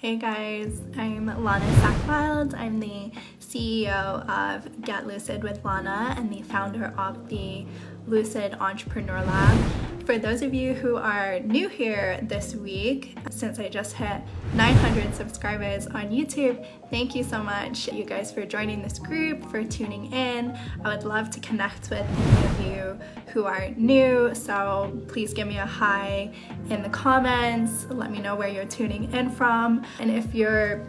Hey guys, I'm Lana Sackwild. I'm the CEO of Get Lucid with Lana and the founder of the Lucid Entrepreneur Lab. For those of you who are new here this week, since I just hit 900 subscribers on YouTube, thank you so much, you guys, for joining this group, for tuning in. I would love to connect with any of you who are new, so please give me a hi in the comments. Let me know where you're tuning in from. And if you're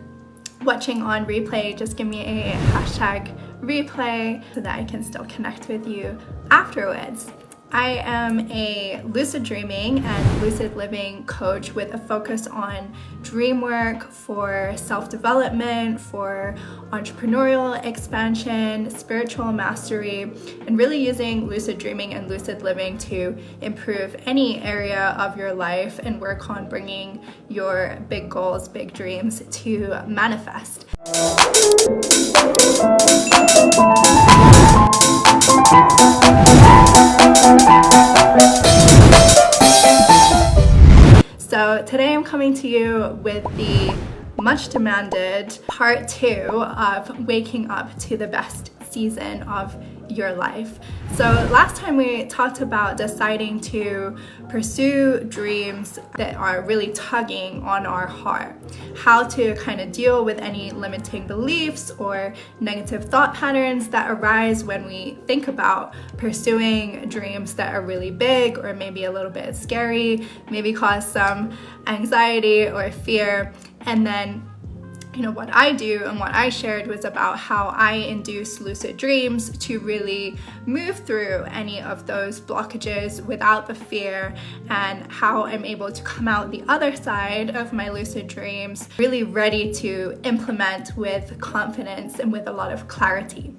watching on replay, just give me a hashtag replay so that I can still connect with you afterwards. I am a lucid dreaming and lucid living coach with a focus on dream work for self-development, for entrepreneurial expansion, spiritual mastery, and really using lucid dreaming and lucid living to improve any area of your life and work on bringing your big goals, big dreams to manifest. So today I'm coming to you with the much demanded part 2 of waking up to the best season of your life. So last time we talked about deciding to pursue dreams that are really tugging on our heart, how to kind of deal with any limiting beliefs or negative thought patterns that arise when we think about pursuing dreams that are really big or maybe a little bit scary, maybe cause some anxiety or fear. And then what I do and what I shared was about how I induce lucid dreams to really move through any of those blockages without the fear, and how I'm able to come out the other side of my lucid dreams really ready to implement with confidence and with a lot of clarity.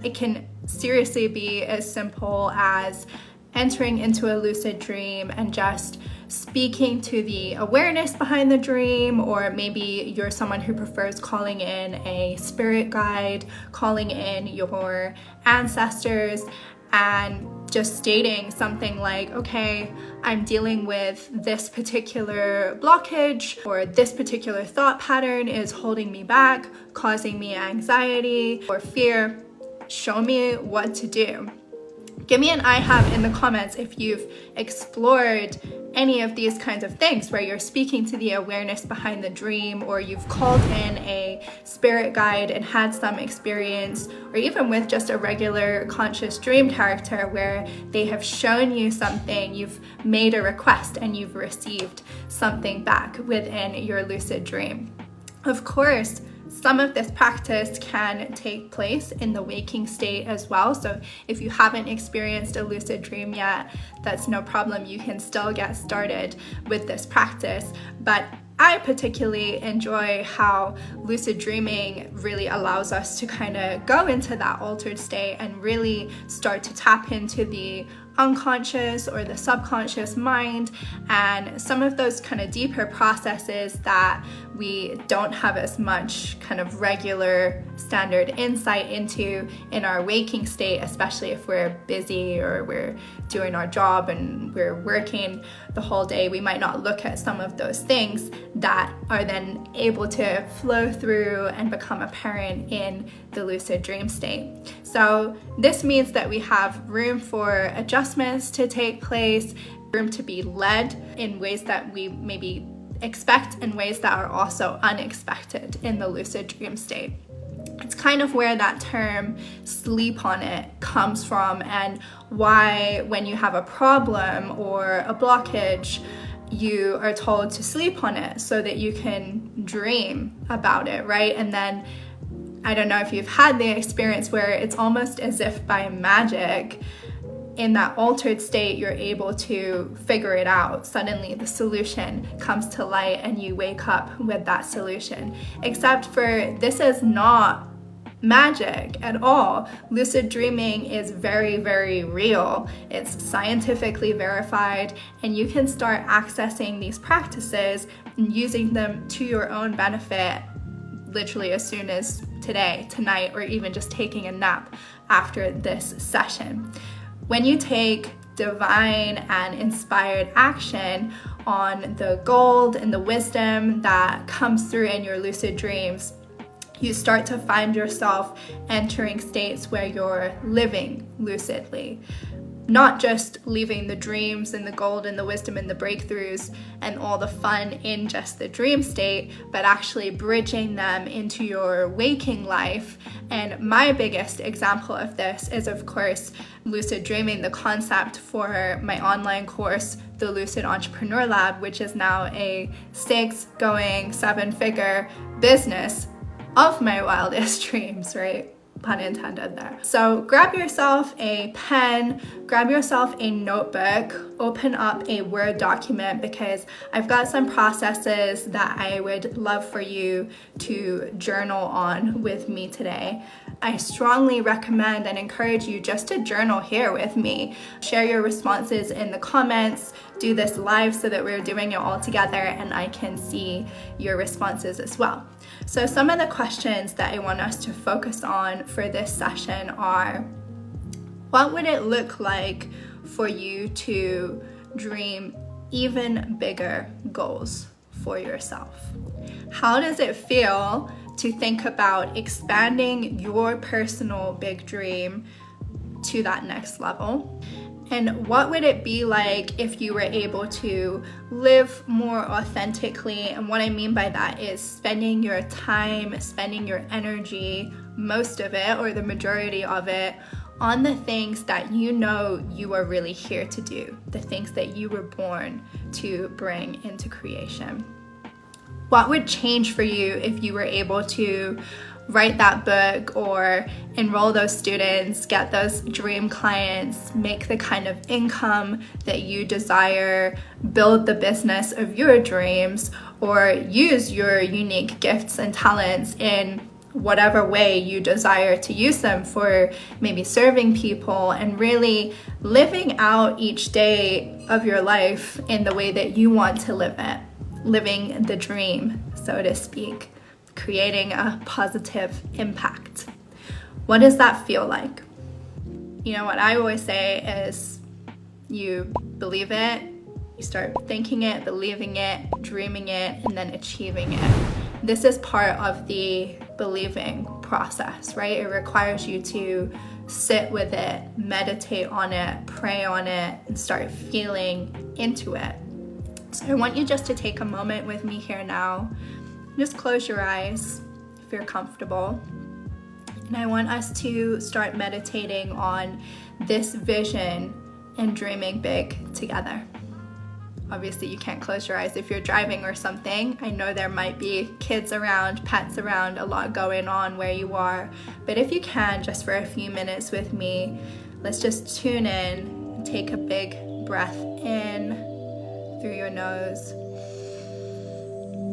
It can seriously be as simple as entering into a lucid dream and just speaking to the awareness behind the dream, or maybe you're someone who prefers calling in a spirit guide, calling in your ancestors, and just stating something like, okay, I'm dealing with this particular blockage, or this particular thought pattern is holding me back, causing me anxiety or fear. Show me what to do. Give me an I have in the comments if you've explored any of these kinds of things where you're speaking to the awareness behind the dream, or you've called in a spirit guide and had some experience, or even with just a regular conscious dream character where they have shown you something, you've made a request and you've received something back within your lucid dream. Of course, some of this practice can take place in the waking state as well. So if you haven't experienced a lucid dream yet, that's no problem. You can still get started with this practice. But I particularly enjoy how lucid dreaming really allows us to kind of go into that altered state and really start to tap into the unconscious or the subconscious mind, and some of those kind of deeper processes that we don't have as much kind of regular standard insight into in our waking state, especially if we're busy or we're doing our job and we're working the whole day. We might not look at some of those things that are then able to flow through and become apparent in the lucid dream state. So this means that we have room for adjustments to take place, room to be led in ways that we maybe expect and ways that are also unexpected in the lucid dream state. It's kind of where that term sleep on it comes from, and why when you have a problem or a blockage, you are told to sleep on it so that you can dream about it, right? And then I don't know if you've had the experience where it's almost as if by magic, in that altered state, you're able to figure it out. Suddenly the solution comes to light and you wake up with that solution. Except for this is not magic at all. Lucid dreaming is very, very real. It's scientifically verified, and you can start accessing these practices and using them to your own benefit literally as soon as today, tonight, or even just taking a nap after this session. When you take divine and inspired action on the gold and the wisdom that comes through in your lucid dreams, you start to find yourself entering states where you're living lucidly. Not just leaving the dreams and the gold and the wisdom and the breakthroughs and all the fun in just the dream state, but actually bridging them into your waking life. And my biggest example of this is, of course, lucid dreaming, the concept for my online course, the Lucid Entrepreneur Lab, which is now a 7-figure business of my wildest dreams, right? Pun intended there. So grab yourself a pen, grab yourself a notebook, open up a Word document, because I've got some processes that I would love for you to journal on with me today. I strongly recommend and encourage you just to journal here with me. Share your responses in the comments, do this live so that we're doing it all together and I can see your responses as well. So some of the questions that I want us to focus on for this session are, what would it look like for you to dream even bigger goals for yourself? How does it feel to think about expanding your personal big dream to that next level? And what would it be like if you were able to live more authentically? And what I mean by that is spending your time, spending your energy, most of it or the majority of it, on the things that you know you are really here to do, the things that you were born to bring into creation. What would change for you if you were able to write that book or enroll those students, get those dream clients, make the kind of income that you desire, build the business of your dreams, or use your unique gifts and talents in whatever way you desire to use them for maybe serving people and really living out each day of your life in the way that you want to live it, living the dream, so to speak, creating a positive impact. What does that feel like? You know, what I always say is you believe it, you start thinking it, believing it, dreaming it, and then achieving it. This is part of the believing process, right? It requires you to sit with it, meditate on it, pray on it, and start feeling into it. So I want you just to take a moment with me here now. Just close your eyes if you're comfortable. And I want us to start meditating on this vision and dreaming big together. Obviously, you can't close your eyes if you're driving or something. I know there might be kids around, pets around, a lot going on where you are. But if you can, just for a few minutes with me, let's just tune in, take a big breath in through your nose.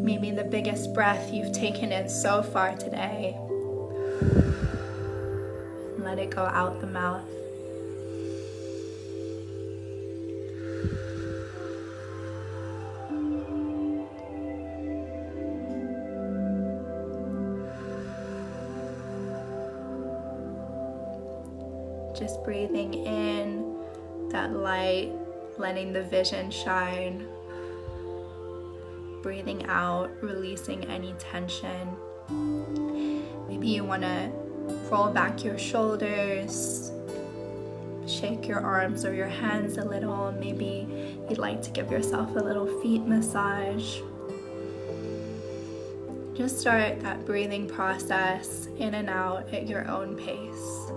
Maybe the biggest breath you've taken in so far today. Let it go out the mouth. Just breathing in that light, letting the vision shine. Breathing out, releasing any tension. Maybe you want to roll back your shoulders, shake your arms or your hands a little. Maybe you'd like to give yourself a little feet massage. Just start that breathing process in and out at your own pace.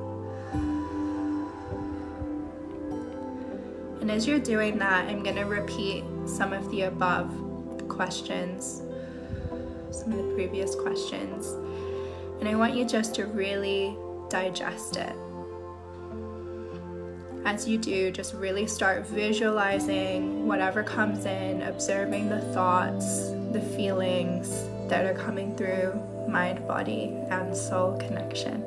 And as you're doing that, I'm going to repeat some of the above questions, some of the previous questions, and I want you just to really digest it. As you do, just really start visualizing whatever comes in, observing the thoughts, the feelings that are coming through mind, body, and soul connection.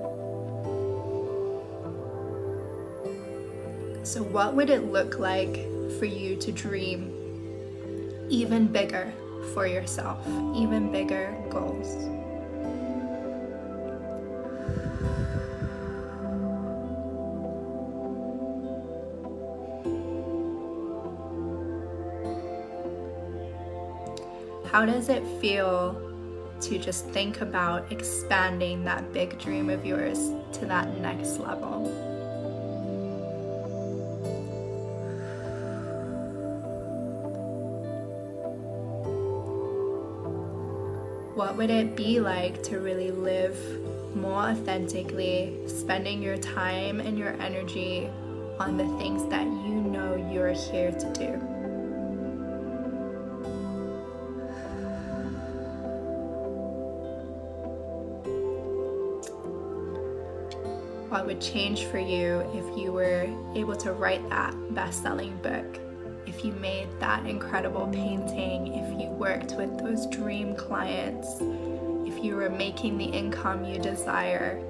So what would it look like for you to dream even bigger for yourself, even bigger goals? How does it feel to just think about expanding that big dream of yours to that next level? What would it be like to really live more authentically, spending your time and your energy on the things that you know you're here to do? What would change for you if you were able to write that best-selling book? If you made that incredible painting, if you worked with those dream clients, if you were making the income you desire,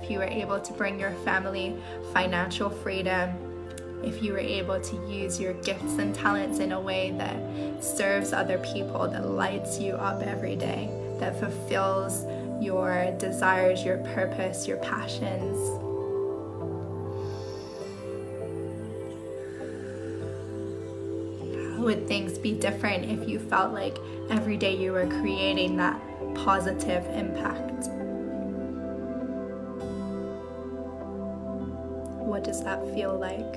if you were able to bring your family financial freedom, if you were able to use your gifts and talents in a way that serves other people, that lights you up every day, that fulfills your desires, your purpose, your passions. How would things be different if you felt like every day you were creating that positive impact? What does that feel like?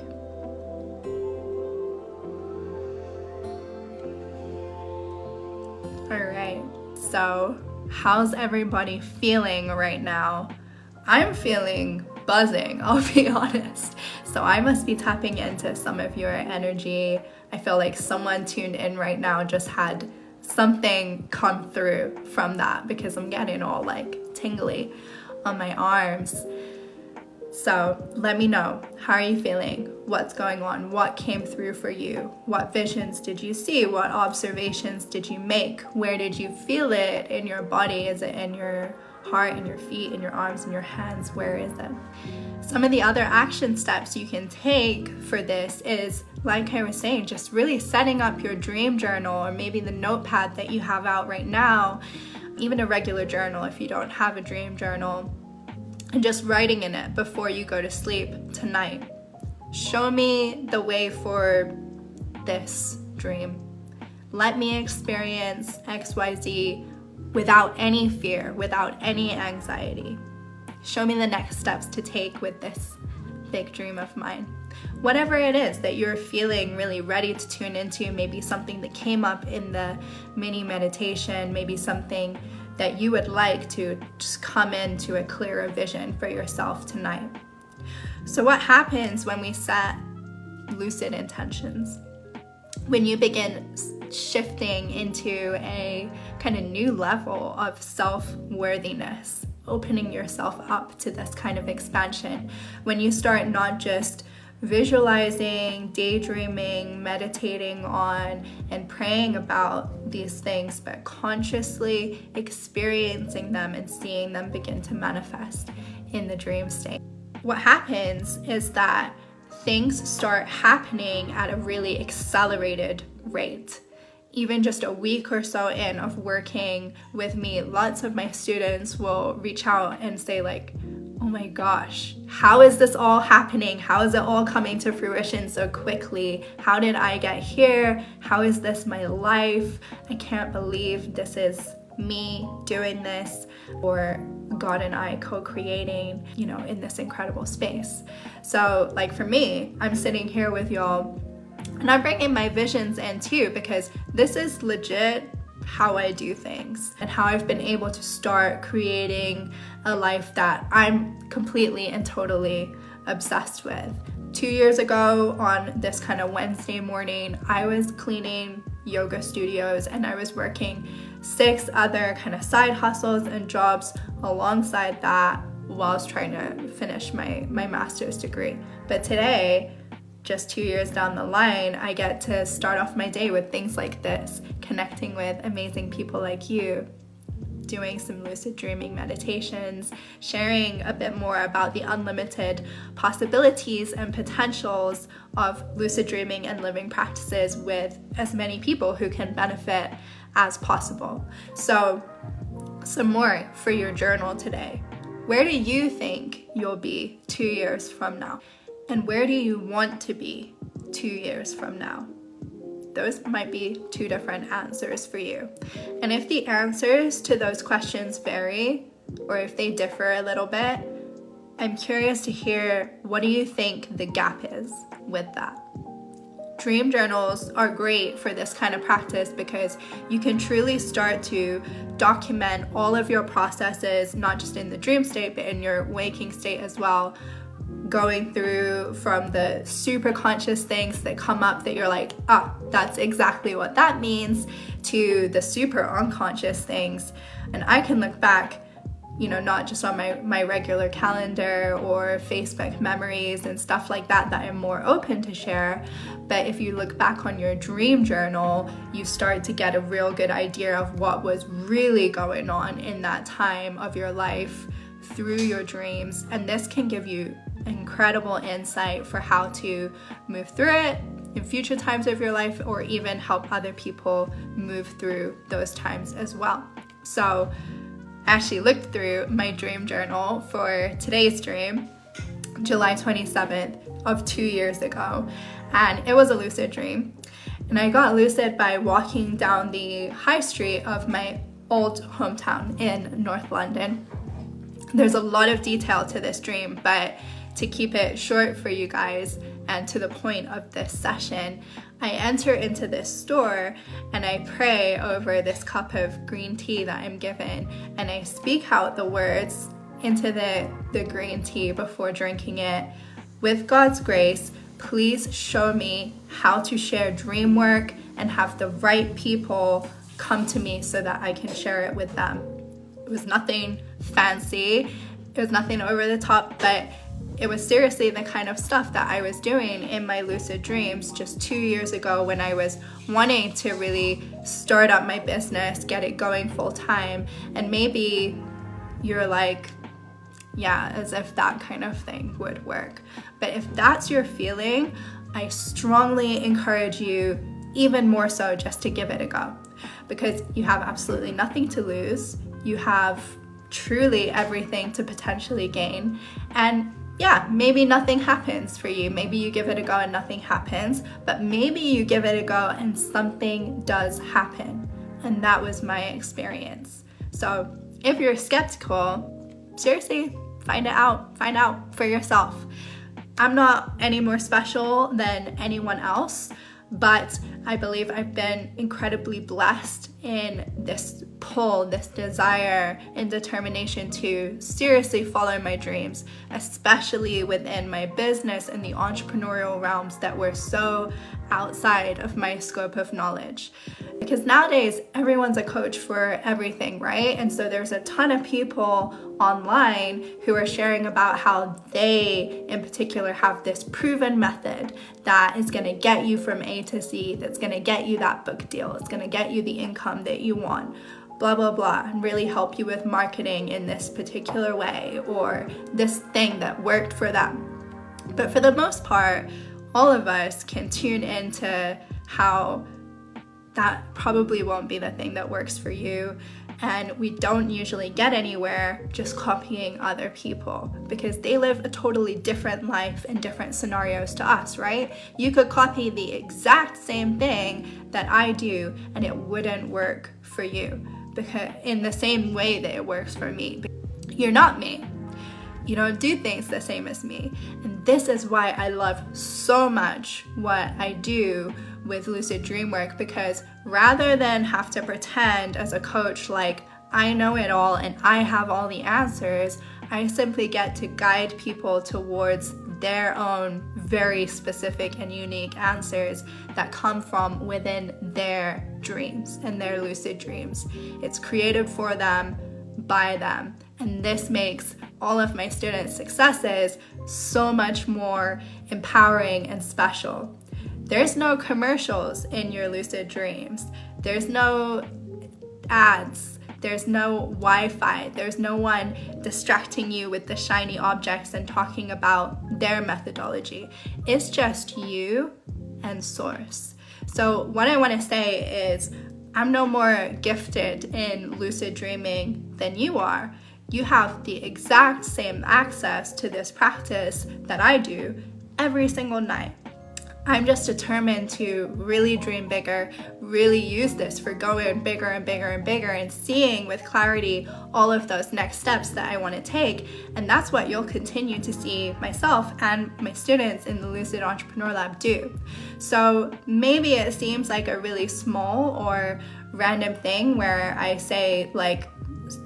All right, so how's everybody feeling right now? I'm feeling buzzing, I'll be honest. So I must be tapping into some of your energy. I feel like someone tuned in right now just had something come through from that, because I'm getting all like tingly on my arms. So let me know, how are you feeling? What's going on? What came through for you? What visions did you see? What observations did you make? Where did you feel it in your body? Is it in your heart, in your feet, in your arms, in your hands? Where is it? Some of the other action steps you can take for this is, like I was saying, just really setting up your dream journal, or maybe the notepad that you have out right now, even a regular journal if you don't have a dream journal, and just writing in it before you go to sleep tonight. Show me the way for this dream. Let me experience XYZ without any fear, without any anxiety. Show me the next steps to take with this big dream of mine. Whatever it is that you're feeling really ready to tune into, maybe something that came up in the mini meditation, maybe something that you would like to just come into a clearer vision for yourself tonight. So what happens when we set lucid intentions? When you begin shifting into a kind of new level of self-worthiness, opening yourself up to this kind of expansion, when you start not just visualizing, daydreaming, meditating on, and praying about these things, but consciously experiencing them and seeing them begin to manifest in the dream state. What happens is that things start happening at a really accelerated rate. Even just a week or so in of working with me, lots of my students will reach out and say like, oh my gosh, how is this all happening? How is it all coming to fruition so quickly? How did I get here? How is this my life? I can't believe this is me doing this, or God and I co-creating, in this incredible space. So like for me, I'm sitting here with y'all and I'm bringing my visions in too, because this is legit how I do things and how I've been able to start creating a life that I'm completely and totally obsessed with. 2 years ago on this kind of Wednesday morning, I was cleaning yoga studios and I was working 6 other kind of side hustles and jobs alongside that whilst trying to finish my master's degree. But today, just 2 years down the line, I get to start off my day with things like this, connecting with amazing people like you, doing some lucid dreaming meditations, sharing a bit more about the unlimited possibilities and potentials of lucid dreaming and living practices with as many people who can benefit as possible. So, some more for your journal today. Where do you think you'll be 2 years from now? And where do you want to be 2 years from now? those might be two different answers for you. And if the answers to those questions vary, or if they differ a little bit, I'm curious to hear, what do you think the gap is with that? Dream journals are great for this kind of practice because you can truly start to document all of your processes, not just in the dream state, but in your waking state as well, going through from the super conscious things that come up that you're like, that's exactly what that means, to the super unconscious things. And I can look back, not just on my regular calendar or Facebook memories and stuff like that I'm more open to share. But if you look back on your dream journal, you start to get a real good idea of what was really going on in that time of your life through your dreams. And this can give you incredible insight for how to move through it in future times of your life, or even help other people move through those times as well. So I actually looked through my dream journal for today's dream, July 27th of 2 years ago, and it was a lucid dream. And I got lucid by walking down the high street of my old hometown in North London. There's a lot of detail to this dream, but to keep it short for you guys and to the point of this session, I enter into this store and I pray over this cup of green tea that I'm given, and I speak out the words into the green tea before drinking it. With God's grace, please show me how to share dream work and have the right people come to me so that I can share it with them. It was nothing fancy, it was nothing over the top, but it was seriously the kind of stuff that I was doing in my lucid dreams just 2 years ago when I was wanting to really start up my business, get it going full time. And maybe you're like, yeah, as if that kind of thing would work. But if that's your feeling, I strongly encourage you even more so just to give it a go, because you have absolutely nothing to lose. You have truly everything to potentially gain. And yeah, maybe nothing happens for you. Maybe you give it a go and nothing happens, but maybe you give it a go and something does happen. And that was my experience. So if you're skeptical, seriously, find out for yourself. I'm not any more special than anyone else, but I believe I've been incredibly blessed in this pull, this desire and determination to seriously follow my dreams, especially within my business and the entrepreneurial realms that were so outside of my scope of knowledge. Because nowadays, everyone's a coach for everything, right? And so there's a ton of people online who are sharing about how they, in particular, have this proven method that is going to get you from A to Z, that's going to get you that book deal, it's going to get you the income that you want, blah, blah, blah, and really help you with marketing in this particular way, or this thing that worked for them. But for the most part, all of us can tune into how that probably won't be the thing that works for you. And we don't usually get anywhere just copying other people, because they live a totally different life and different scenarios to us, right? You could copy the exact same thing that I do and it wouldn't work for you, because in the same way that it works for me. You're not me. You don't do things the same as me. And this is why I love so much what I do with lucid dream work, because rather than have to pretend as a coach like I know it all and I have all the answers, I simply get to guide people towards their own very specific and unique answers that come from within their dreams and their lucid dreams. It's created for them, by them. And this makes all of my students' successes so much more empowering and special. There's no commercials in your lucid dreams. There's no ads. There's no Wi-Fi. There's no one distracting you with the shiny objects and talking about their methodology. It's just you and source. So what I want to say is, I'm no more gifted in lucid dreaming than you are. You have the exact same access to this practice that I do every single night. I'm just determined to really dream bigger, really use this for going bigger and bigger and bigger and seeing with clarity all of those next steps that I want to take. And that's what you'll continue to see myself and my students in the Lucid Entrepreneur Lab do. So maybe it seems like a really small or random thing where I say, like,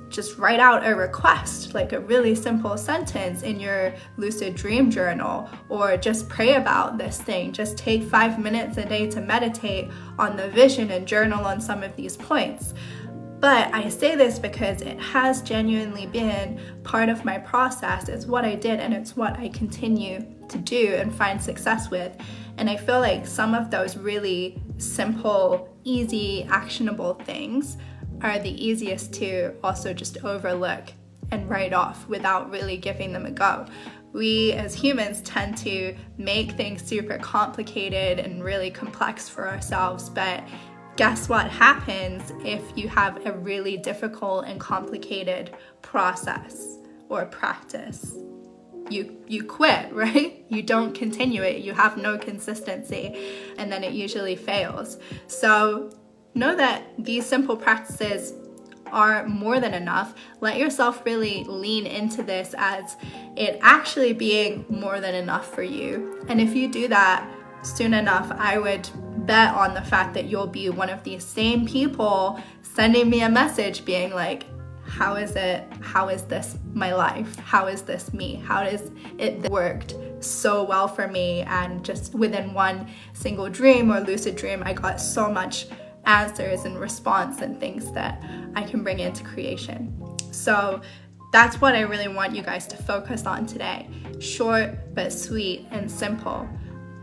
just write out a request, like a really simple sentence in your lucid dream journal, or just pray about this thing. Just take 5 minutes a day to meditate on the vision and journal on some of these points. But I say this because it has genuinely been part of my process. It's what I did and it's what I continue to do and find success with. And I feel like some of those really simple, easy, actionable things are the easiest to also just overlook and write off without really giving them a go. We as humans tend to make things super complicated and really complex for ourselves, but guess what happens if you have a really difficult and complicated process or practice? You quit, right? You don't continue it, you have no consistency, and then it usually fails. So know that these simple practices are more than enough. Let yourself really lean into this as it actually being more than enough for you. And if you do that soon enough, I would bet on the fact that you'll be one of these same people sending me a message being like, how is it? How is this my life? How is this me? How does it worked so well for me? And just within one single dream or lucid dream, I got so much answers and response and things that I can bring into creation. So that's what I really want you guys to focus on today. Short but sweet and simple.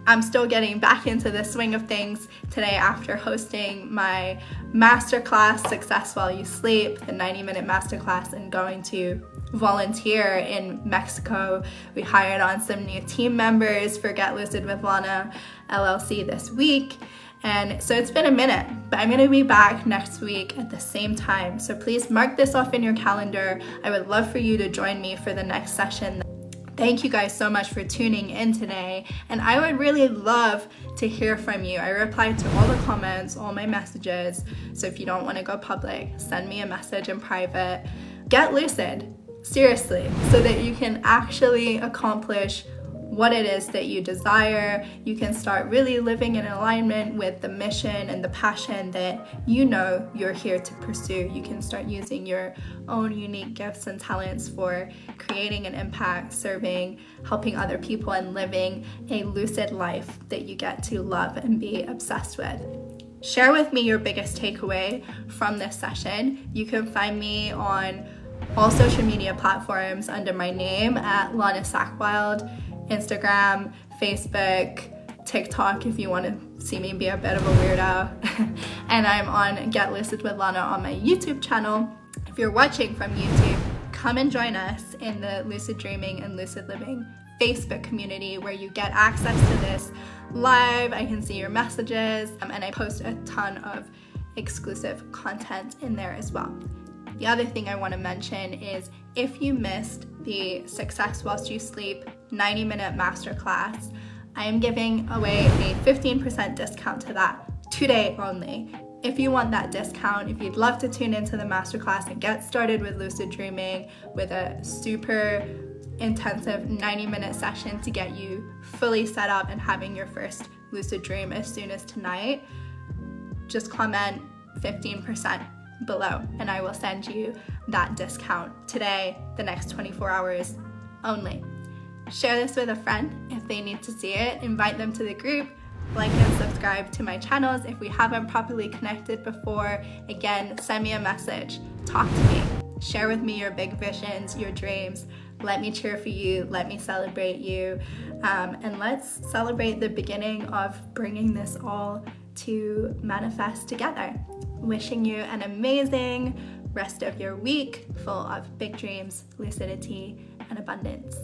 I'm still getting back into the swing of things today after hosting my masterclass, Success While You Sleep, the 90-minute masterclass, and going to volunteer in Mexico. We hired on some new team members for Get Lucid with Lana LLC this week. And so it's been a minute, but I'm gonna be back next week at the same time. So please mark this off in your calendar. I would love for you to join me for the next session. Thank you guys so much for tuning in today. And I would really love to hear from you. I replied to all the comments, all my messages. So if you don't wanna go public, send me a message in private. Get lucid, seriously, so that you can actually accomplish what it is that you desire. You can start really living in alignment with the mission and the passion that you know you're here to pursue. You can start using your own unique gifts and talents for creating an impact, serving, helping other people, and living a lucid life that you get to love and be obsessed with. Share with me your biggest takeaway from this session. You can find me on all social media platforms under my name at Lana Sackwild. Instagram, Facebook, TikTok if you want to see me be a bit of a weirdo. And I'm on Get Lucid with Lana on my YouTube channel. If you're watching from YouTube, come and join us in the Lucid Dreaming and Lucid Living Facebook community where you get access to this live. I can see your messages, and I post a ton of exclusive content in there as well. The other thing I want to mention is if you missed the Success Whilst You Sleep 90-minute masterclass, I am giving away a 15% discount to that today only. If you want that discount, if you'd love to tune into the masterclass and get started with lucid dreaming with a super intensive 90-minute session to get you fully set up and having your first lucid dream as soon as tonight, just comment 15% below and I will send you that discount today, the next 24 hours only. Share this with a friend if they need to see it. Invite them to the group. Like and subscribe to my channels if we haven't properly connected before. Again, send me a message. Talk to me. Share with me your big visions, your dreams. Let me cheer for you. Let me celebrate you. And let's celebrate the beginning of bringing this all to manifest together. Wishing you an amazing rest of your week full of big dreams, lucidity, and abundance.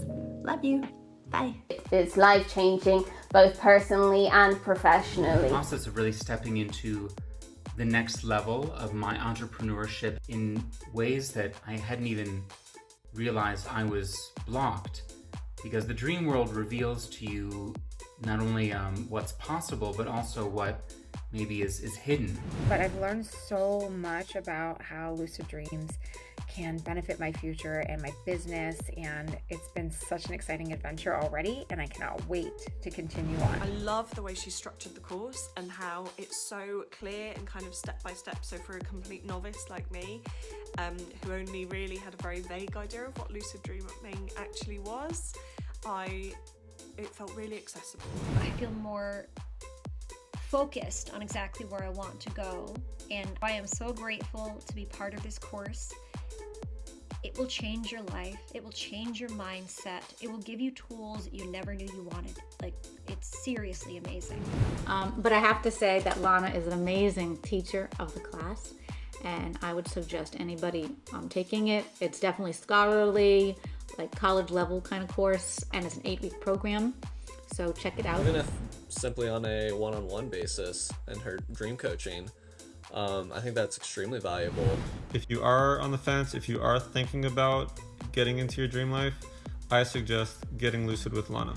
Love you. Bye. It's life-changing, both personally and professionally. The process of really stepping into the next level of my entrepreneurship in ways that I hadn't even realized I was blocked. Because the dream world reveals to you not only what's possible, but also what maybe is hidden. But I've learned so much about how lucid dreams can benefit my future and my business, and it's been such an exciting adventure already, and I cannot wait to continue on. I love the way she structured the course and how it's so clear and kind of step by step. So for a complete novice like me, who only really had a very vague idea of what lucid dreaming actually was, it felt really accessible. I feel more focused on exactly where I want to go, and I am so grateful to be part of this course. It will change your life, it will change your mindset, it will give you tools you never knew you wanted. Like, it's seriously amazing. But I have to say that Lana is an amazing teacher of the class, and I would suggest anybody taking it. It's definitely scholarly, like college level kind of course, and it's an 8-week program, so check it out. Even if simply on a one-on-one basis and her dream coaching, I think that's extremely valuable. If you are on the fence, if you are thinking about getting into your dream life, I suggest getting lucid with Lana.